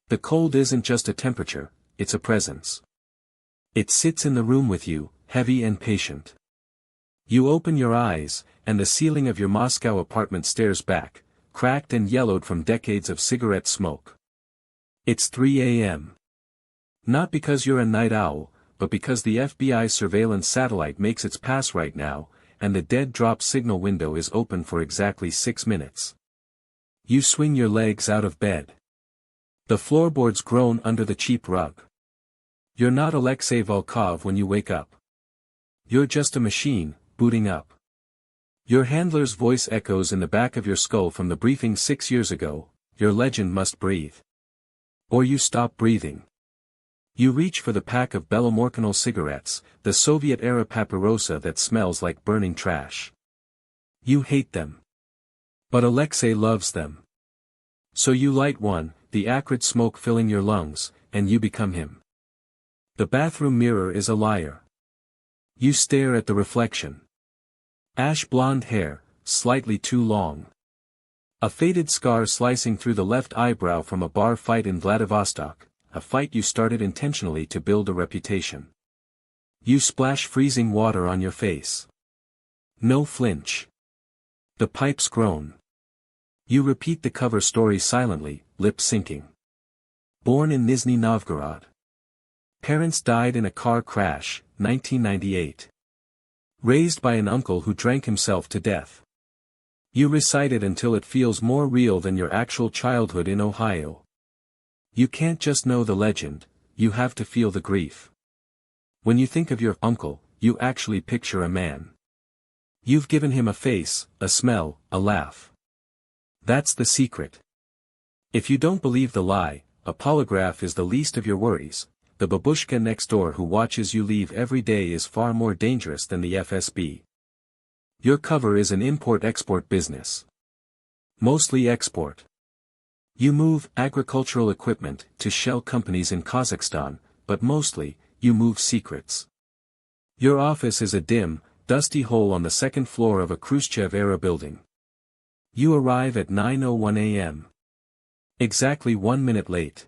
The cold isn't just a temperature, it's a presence. It sits in the room with you, heavy and patient. You open your eyes, and the ceiling of your Moscow apartment stares back, cracked and yellowed from decades of cigarette smoke. It's 3 a.m. Not because you're a night owl, but because the FBI surveillance satellite makes its pass right now, and the dead drop signal window is open for exactly 6 minutes. You swing your legs out of bed. The floorboards groan under the cheap rug. You're not Alexei Volkov when you wake up. You're just a machine, booting up. Your handler's voice echoes in the back of your skull from the briefing 6 years ago, your legend must breathe. Or you stop breathing. You reach for the pack of Belomorkanal cigarettes, the Soviet-era papyrosa that smells like burning trash. You hate them. But Alexei loves them. So you light one, the acrid smoke filling your lungs, and you become him. The bathroom mirror is a liar. You stare at the reflection. Ash blonde hair, slightly too long. A faded scar slicing through the left eyebrow from a bar fight in Vladivostok, a fight you started intentionally to build a reputation. You splash freezing water on your face. No flinch. The pipes groan. You repeat the cover story silently, lip syncing. Born in Nizhny Novgorod. Parents died in a car crash, 1998. Raised by an uncle who drank himself to death. You recite it until it feels more real than your actual childhood in Ohio. You can't just know the legend, you have to feel the grief. When you think of your uncle, you actually picture a man. You've given him a face, a smell, a laugh. That's the secret. If you don't believe the lie, a polygraph is the least of your worries. The babushka next door who watches you leave every day is far more dangerous than the FSB. Your cover is an import-export business. Mostly export. You move agricultural equipment to shell companies in Kazakhstan, but mostly, you move secrets. Your office is a dim, dusty hole on the second floor of a Khrushchev-era building. You arrive at 9:01 a.m. Exactly 1 minute late.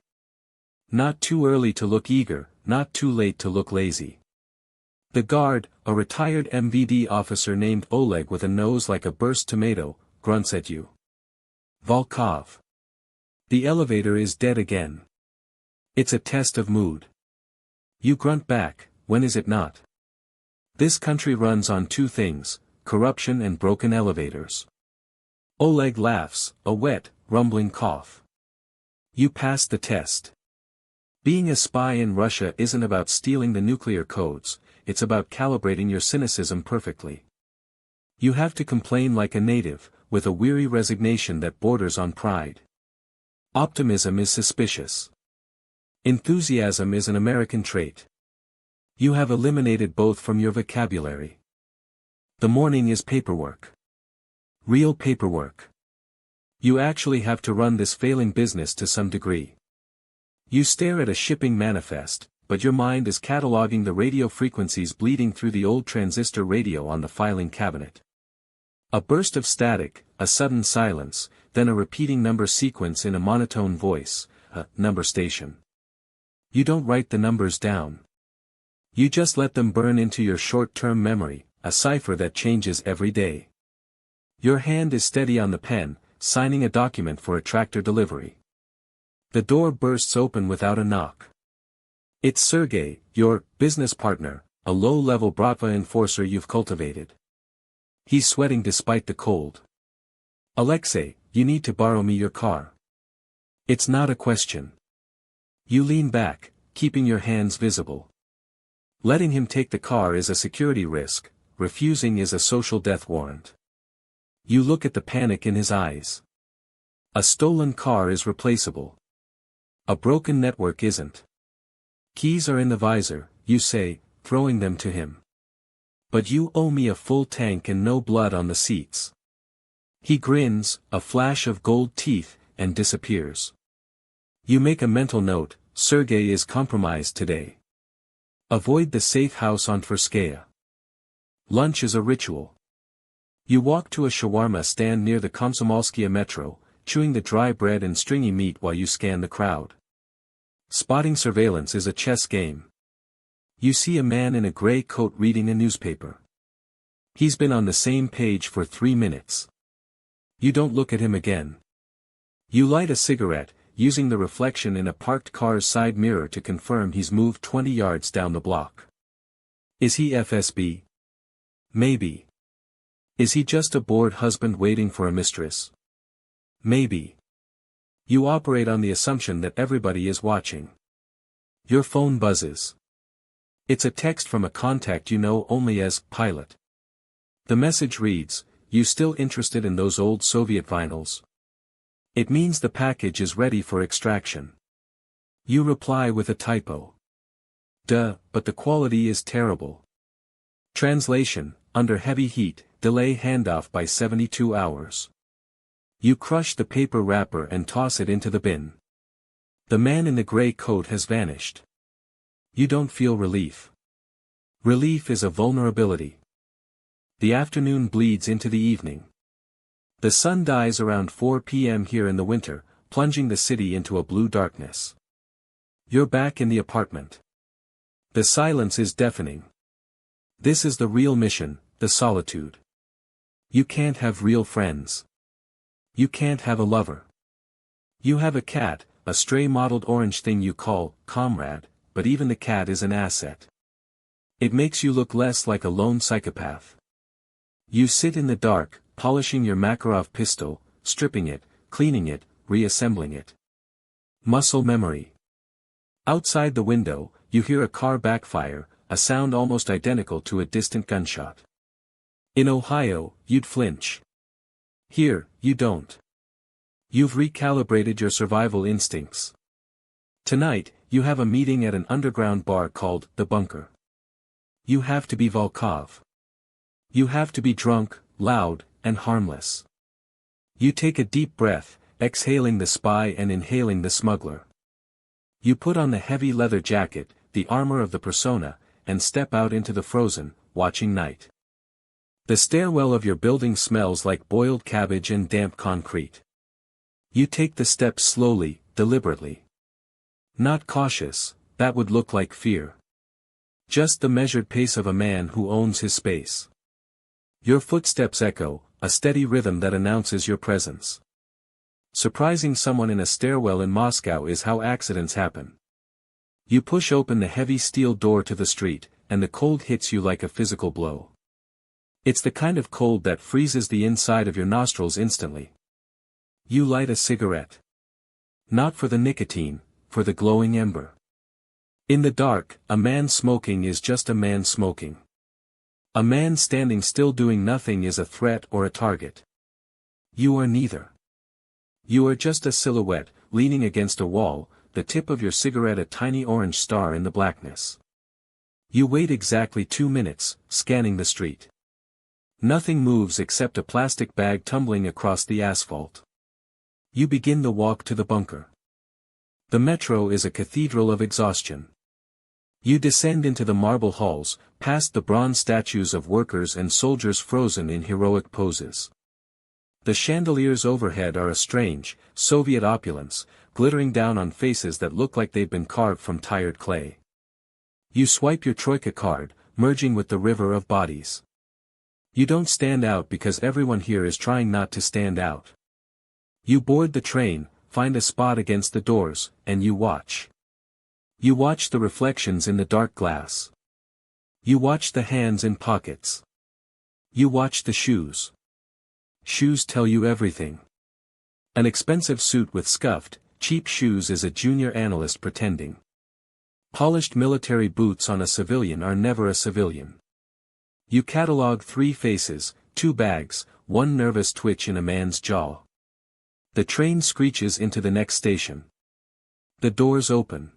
Not too early to look eager, not too late to look lazy. The guard, a retired MVD officer named Oleg with a nose like a burst tomato, grunts at you. Volkov. The elevator is dead again. It's a test of mood. You grunt back, when is it not? This country runs on two things, corruption and broken elevators. Oleg laughs, a wet, rumbling cough. You passed the test. Being a spy in Russia isn't about stealing the nuclear codes, it's about calibrating your cynicism perfectly. You have to complain like a native, with a weary resignation that borders on pride. Optimism is suspicious. Enthusiasm is an American trait. You have eliminated both from your vocabulary. The morning is paperwork. Real paperwork. You actually have to run this failing business to some degree. You stare at a shipping manifest, but your mind is cataloging the radio frequencies bleeding through the old transistor radio on the filing cabinet. A burst of static, a sudden silence, then a repeating number sequence in a monotone voice, a number station. You don't write the numbers down. You just let them burn into your short-term memory, a cipher that changes every day. Your hand is steady on the pen, signing a document for a tractor delivery. The door bursts open without a knock. It's Sergey, your business partner, a low-level Bratva enforcer you've cultivated. He's sweating despite the cold. Alexei, you need to borrow me your car. It's not a question. You lean back, keeping your hands visible. Letting him take the car is a security risk, refusing is a social death warrant. You look at the panic in his eyes. A stolen car is replaceable. A broken network isn't. Keys are in the visor, you say, throwing them to him. But you owe me a full tank and no blood on the seats. He grins, a flash of gold teeth, and disappears. You make a mental note, Sergey is compromised today. Avoid the safe house on Tverskaya. Lunch is a ritual. You walk to a shawarma stand near the Komsomolskaya metro, chewing the dry bread and stringy meat while you scan the crowd. Spotting surveillance is a chess game. You see a man in a gray coat reading a newspaper. He's been on the same page for 3 minutes. You don't look at him again. You light a cigarette, using the reflection in a parked car's side mirror to confirm he's moved 20 yards down the block. Is he FSB? Maybe. Is he just a bored husband waiting for a mistress? Maybe. You operate on the assumption that everybody is watching. Your phone buzzes. It's a text from a contact you know only as pilot. The message reads, "You still interested in those old Soviet vinyls?" It means the package is ready for extraction. You reply with a typo. Duh, but the quality is terrible. Translation: under heavy heat, delay handoff by 72 hours. You crush the paper wrapper and toss it into the bin. The man in the gray coat has vanished. You don't feel relief. Relief is a vulnerability. The afternoon bleeds into the evening. The sun dies around 4 p.m. here in the winter, plunging the city into a blue darkness. You're back in the apartment. The silence is deafening. This is the real mission, the solitude. You can't have real friends. You can't have a lover. You have a cat, a stray mottled orange thing you call comrade, but even the cat is an asset. It makes you look less like a lone psychopath. You sit in the dark, polishing your Makarov pistol, stripping it, cleaning it, reassembling it. Muscle memory. Outside the window, you hear a car backfire, a sound almost identical to a distant gunshot. In Ohio, you'd flinch. Here, you don't. You've recalibrated your survival instincts. Tonight, you have a meeting at an underground bar called The Bunker. You have to be Volkov. You have to be drunk, loud, and harmless. You take a deep breath, exhaling the spy and inhaling the smuggler. You put on the heavy leather jacket, the armor of the persona, and step out into the frozen, watching night. The stairwell of your building smells like boiled cabbage and damp concrete. You take the steps slowly, deliberately. Not cautious, that would look like fear. Just the measured pace of a man who owns his space. Your footsteps echo, a steady rhythm that announces your presence. Surprising someone in a stairwell in Moscow is how accidents happen. You push open the heavy steel door to the street, and the cold hits you like a physical blow. It's the kind of cold that freezes the inside of your nostrils instantly. You light a cigarette. Not for the nicotine, for the glowing ember. In the dark, a man smoking is just a man smoking. A man standing still doing nothing is a threat or a target. You are neither. You are just a silhouette, leaning against a wall, the tip of your cigarette a tiny orange star in the blackness. You wait exactly 2 minutes, scanning the street. Nothing moves except a plastic bag tumbling across the asphalt. You begin the walk to the bunker. The metro is a cathedral of exhaustion. You descend into the marble halls, past the bronze statues of workers and soldiers frozen in heroic poses. The chandeliers overhead are a strange, Soviet opulence, glittering down on faces that look like they've been carved from tired clay. You swipe your Troika card, merging with the river of bodies. You don't stand out because everyone here is trying not to stand out. You board the train, find a spot against the doors, and you watch. You watch the reflections in the dark glass. You watch the hands in pockets. You watch the shoes. Shoes tell you everything. An expensive suit with scuffed, cheap shoes is a junior analyst pretending. Polished military boots on a civilian are never a civilian. You catalog 3 faces, 2 bags, 1 nervous twitch in a man's jaw. The train screeches into the next station. The doors open.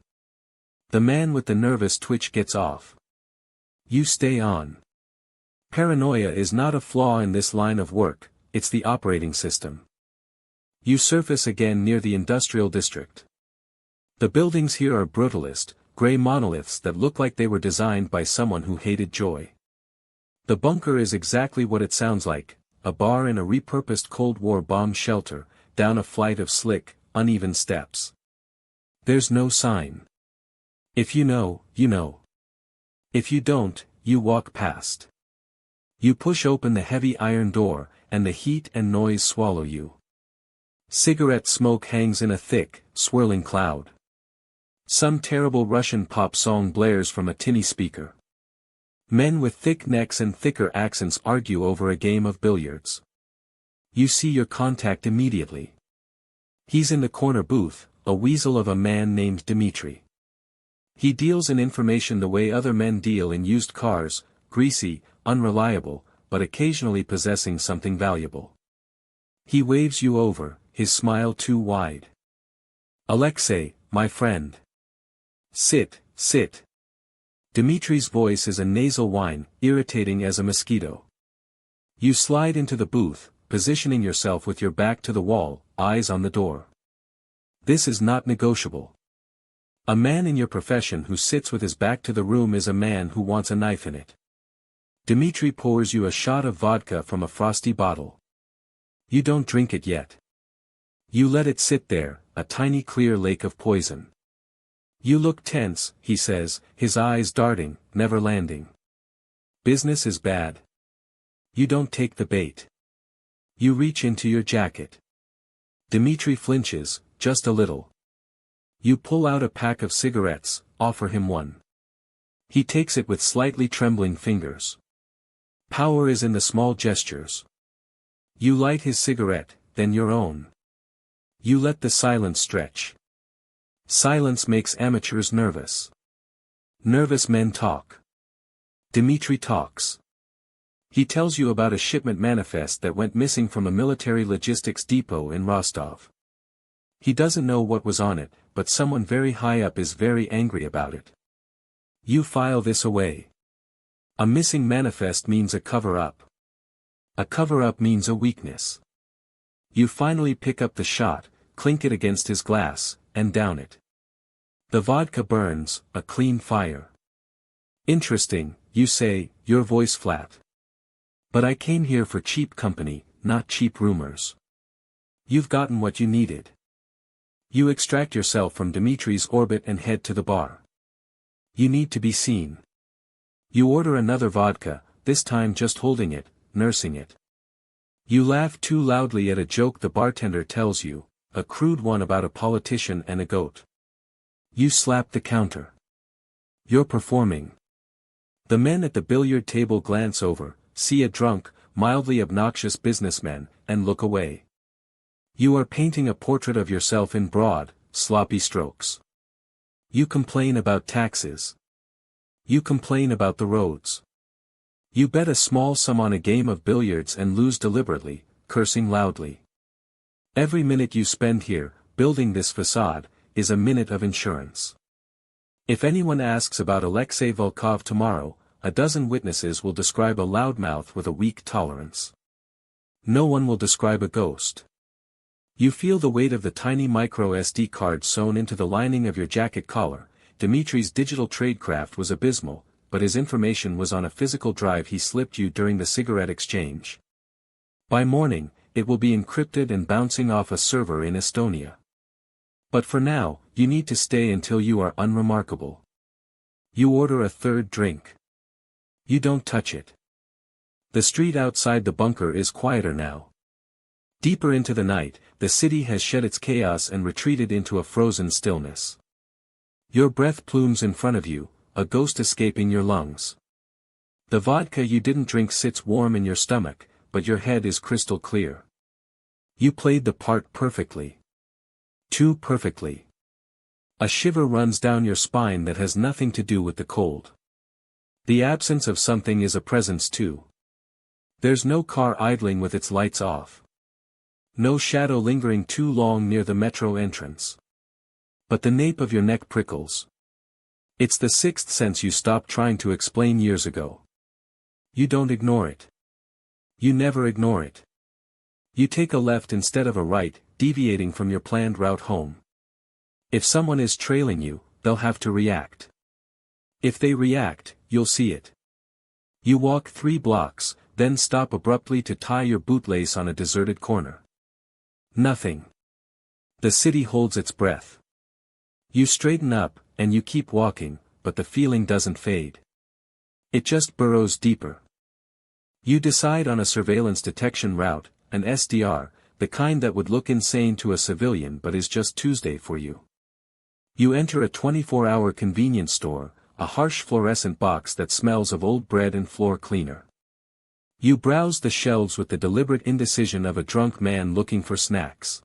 The man with the nervous twitch gets off. You stay on. Paranoia is not a flaw in this line of work, it's the operating system. You surface again near the industrial district. The buildings here are brutalist, gray monoliths that look like they were designed by someone who hated joy. The bunker is exactly what it sounds like, a bar in a repurposed Cold War bomb shelter, down a flight of slick, uneven steps. There's no sign. If you know, you know. If you don't, you walk past. You push open the heavy iron door, and the heat and noise swallow you. Cigarette smoke hangs in a thick, swirling cloud. Some terrible Russian pop song blares from a tinny speaker. Men with thick necks and thicker accents argue over a game of billiards. You see your contact immediately. He's in the corner booth, a weasel of a man named Dmitri. He deals in information the way other men deal in used cars, greasy, unreliable, but occasionally possessing something valuable. He waves you over, his smile too wide. Alexei, my friend. Sit, sit. Dmitri's voice is a nasal whine, irritating as a mosquito. You slide into the booth, positioning yourself with your back to the wall, eyes on the door. This is not negotiable. A man in your profession who sits with his back to the room is a man who wants a knife in it. Dmitri pours you a shot of vodka from a frosty bottle. You don't drink it yet. You let it sit there, a tiny clear lake of poison. You look tense, he says, his eyes darting, never landing. Business is bad. You don't take the bait. You reach into your jacket. Dmitri flinches, just a little. You pull out a pack of cigarettes, offer him one. He takes it with slightly trembling fingers. Power is in the small gestures. You light his cigarette, then your own. You let the silence stretch. Silence makes amateurs nervous. Nervous men talk. Dmitri talks. He tells you about a shipment manifest that went missing from a military logistics depot in Rostov. He doesn't know what was on it, but someone very high up is very angry about it. You file this away. A missing manifest means a cover-up. A cover-up means a weakness. You finally pick up the shot, clink it against his glass, and down it. The vodka burns, a clean fire. Interesting, you say, your voice flat. But I came here for cheap company, not cheap rumors. You've gotten what you needed. You extract yourself from Dmitri's orbit and head to the bar. You need to be seen. You order another vodka, this time just holding it, nursing it. You laugh too loudly at a joke the bartender tells you, a crude one about a politician and a goat. You slap the counter. You're performing. The men at the billiard table glance over, see a drunk, mildly obnoxious businessman, and look away. You are painting a portrait of yourself in broad, sloppy strokes. You complain about taxes. You complain about the roads. You bet a small sum on a game of billiards and lose deliberately, cursing loudly. Every minute you spend here, building this facade, is a minute of insurance. If anyone asks about Alexei Volkov tomorrow, a dozen witnesses will describe a loudmouth with a weak tolerance. No one will describe a ghost. You feel the weight of the tiny micro SD card sewn into the lining of your jacket collar. Dmitri's digital tradecraft was abysmal, but his information was on a physical drive he slipped you during the cigarette exchange. By morning, it will be encrypted and bouncing off a server in Estonia. But for now, you need to stay until you are unremarkable. You order a third drink. You don't touch it. The street outside the bunker is quieter now. Deeper into the night, the city has shed its chaos and retreated into a frozen stillness. Your breath plumes in front of you, a ghost escaping your lungs. The vodka you didn't drink sits warm in your stomach, but your head is crystal clear. You played the part perfectly. Too perfectly. A shiver runs down your spine that has nothing to do with the cold. The absence of something is a presence too. There's no car idling with its lights off. No shadow lingering too long near the metro entrance. But the nape of your neck prickles. It's the sixth sense you stopped trying to explain years ago. You don't ignore it. You never ignore it. You take a left instead of a right, deviating from your planned route home. If someone is trailing you, they'll have to react. If they react, you'll see it. You walk 3 blocks, then stop abruptly to tie your bootlace on a deserted corner. Nothing. The city holds its breath. You straighten up, and you keep walking, but the feeling doesn't fade. It just burrows deeper. You decide on a surveillance detection route, an SDR, the kind that would look insane to a civilian but is just Tuesday for you. You enter a 24-hour convenience store, a harsh fluorescent box that smells of old bread and floor cleaner. You browse the shelves with the deliberate indecision of a drunk man looking for snacks.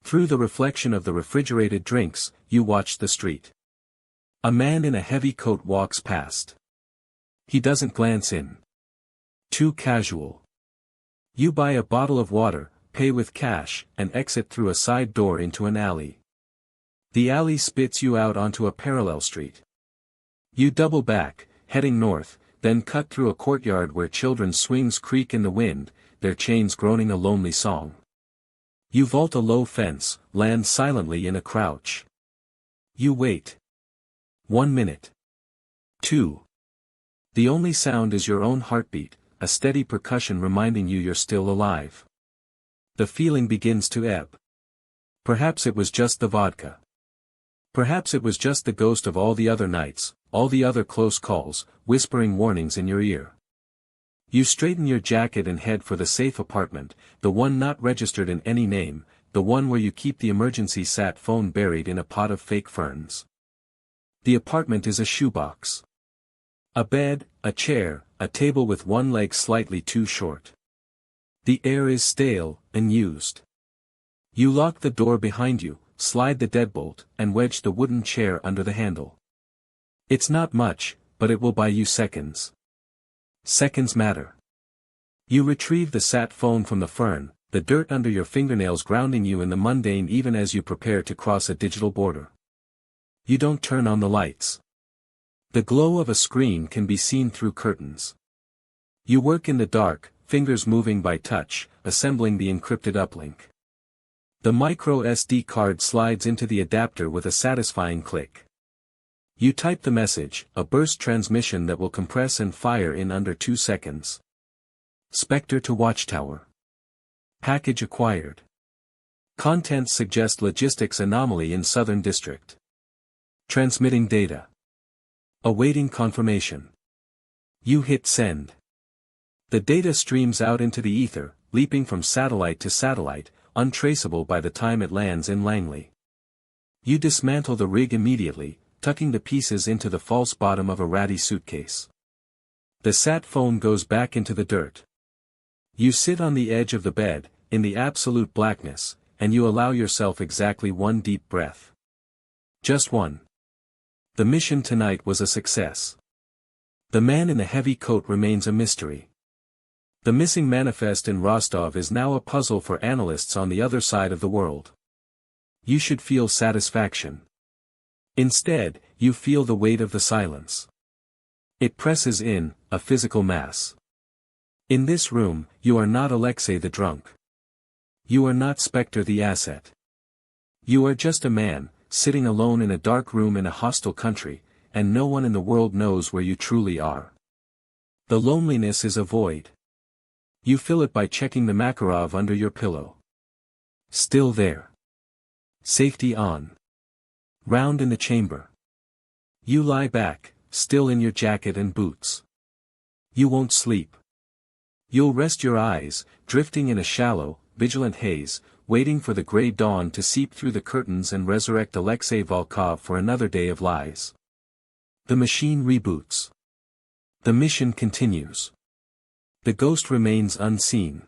Through the reflection of the refrigerated drinks, you watch the street. A man in a heavy coat walks past. He doesn't glance in. Too casual. You buy a bottle of water, pay with cash, and exit through a side door into an alley. The alley spits you out onto a parallel street. You double back, heading north, then cut through a courtyard where children's swings creak in the wind, their chains groaning a lonely song. You vault a low fence, land silently in a crouch. You wait. 1 minute. 2. The only sound is your own heartbeat, a steady percussion reminding you you're still alive. The feeling begins to ebb. Perhaps it was just the vodka. Perhaps it was just the ghost of all the other nights, all the other close calls, whispering warnings in your ear. You straighten your jacket and head for the safe apartment, the one not registered in any name, the one where you keep the emergency sat phone buried in a pot of fake ferns. The apartment is a shoebox. A bed, a chair, a table with one leg slightly too short. The air is stale, and used. You lock the door behind you, slide the deadbolt, and wedge the wooden chair under the handle. It's not much, but it will buy you seconds. Seconds matter. You retrieve the sat phone from the fern, the dirt under your fingernails grounding you in the mundane even as you prepare to cross a digital border. You don't turn on the lights. The glow of a screen can be seen through curtains. You work in the dark, fingers moving by touch, assembling the encrypted uplink. The micro SD card slides into the adapter with a satisfying click. You type the message, a burst transmission that will compress and fire in under 2 seconds. Spectre to Watchtower. Package acquired. Contents suggest logistics anomaly in Southern District. Transmitting data. Awaiting confirmation. You hit send. The data streams out into the ether, leaping from satellite to satellite, untraceable by the time it lands in Langley. You dismantle the rig immediately, tucking the pieces into the false bottom of a ratty suitcase. The sat phone goes back into the dirt. You sit on the edge of the bed, in the absolute blackness, and you allow yourself exactly one deep breath. Just one. The mission tonight was a success. The man in the heavy coat remains a mystery. The missing manifest in Rostov is now a puzzle for analysts on the other side of the world. You should feel satisfaction. Instead, you feel the weight of the silence. It presses in, a physical mass. In this room, you are not Alexei the drunk. You are not Spectre the asset. You are just a man, sitting alone in a dark room in a hostile country, and no one in the world knows where you truly are. The loneliness is a void. You fill it by checking the Makarov under your pillow. Still there. Safety on. Round in the chamber. You lie back, still in your jacket and boots. You won't sleep. You'll rest your eyes, drifting in a shallow, vigilant haze, waiting for the gray dawn to seep through the curtains and resurrect Alexei Volkov for another day of lies. The machine reboots. The mission continues. The ghost remains unseen.